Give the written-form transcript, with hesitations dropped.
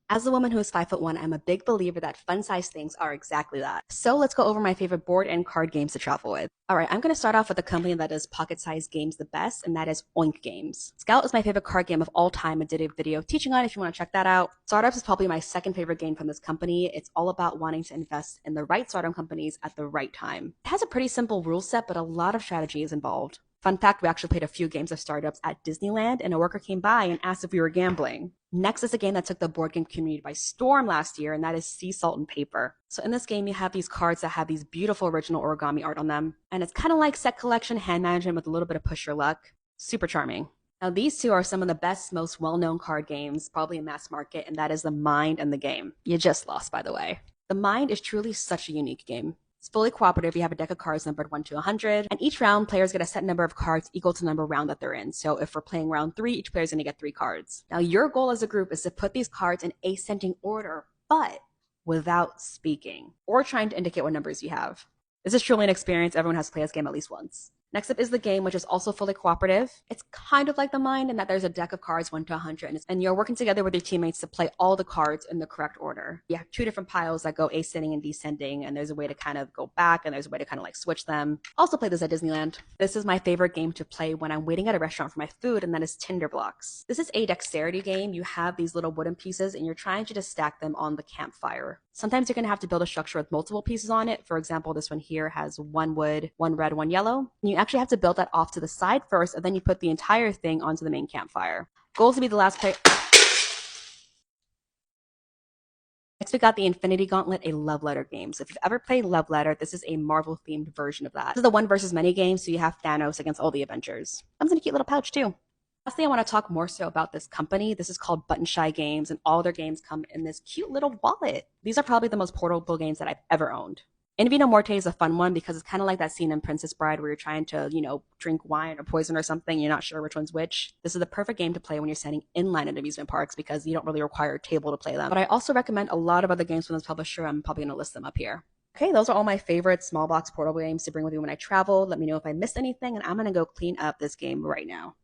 As a woman who is 5'1", I'm a big believer that fun-sized things are exactly that. So let's go over my favorite board and card games to travel with. All right, I'm going to start off with a company that does pocket-sized games the best, and that is Oink Games. Scout is my favorite card game of all time. I did a video teaching on it if you want to check that out. Startups is probably my second favorite game from this company. It's all about wanting to invest in the right startup companies at the right time. It has a pretty simple rule set, but a lot of strategy is involved. Fun fact, we actually played a few games of startups at Disneyland, and a worker came by and asked if we were gambling. Next is a game that took the board game community by storm last year, and that is Sea Salt and Paper. So in this game, you have these cards that have these beautiful original origami art on them, and it's kind of like set collection hand management with a little bit of push your luck. Super charming. Now these two are some of the best, most well-known card games, probably in mass market, and that is The Mind and The Game. You just lost, by the way. The Mind is truly such a unique game. It's fully cooperative. You have a deck of cards numbered 1 to 100, and each round, players get a set number of cards equal to the number of round that they're in. So if we're playing round 3, each player is going to get 3 cards. Now, your goal as a group is to put these cards in ascending order, but without speaking or trying to indicate what numbers you have. This is truly an experience. Everyone has to play this game at least once. Next up is The Game, which is also fully cooperative. It's kind of like The Mind in that there's a deck of cards 1 to 100, and you're working together with your teammates to play all the cards in the correct order. You have 2 different piles that go ascending and descending, and there's a way to kind of go back, and there's a way to kind of like switch them. Also play this at Disneyland. This is my favorite game to play when I'm waiting at a restaurant for my food, and that is Tinder Blocks. This is a dexterity game. You have these little wooden pieces, and you're trying to just stack them on the campfire. Sometimes you're going to have to build a structure with multiple pieces on it. For example, this one here has 1 wood, 1 red, 1 yellow. And you actually have to build that off to the side first, and then you put the entire thing onto the main campfire. Goal is to be the last player. Next, we got the Infinity Gauntlet, a love letter game. So if you've ever played Love Letter, this is a Marvel-themed version of that. This is the one versus many game, so you have Thanos against all the Avengers. Comes in a cute little pouch, too. Lastly, I want to talk more so about this company. This is called Buttonshy Games, and all their games come in this cute little wallet. These are probably the most portable games that I've ever owned. In Vino Morte is a fun one because it's kind of like that scene in Princess Bride where you're trying to, drink wine or poison or something. You're not sure which one's which. This is the perfect game to play when you're standing in line at amusement parks because you don't really require a table to play them. But I also recommend a lot of other games from this publisher. I'm probably going to list them up here. Okay, those are all my favorite small box portable games to bring with me when I travel. Let me know if I missed anything, and I'm going to go clean up this game right now.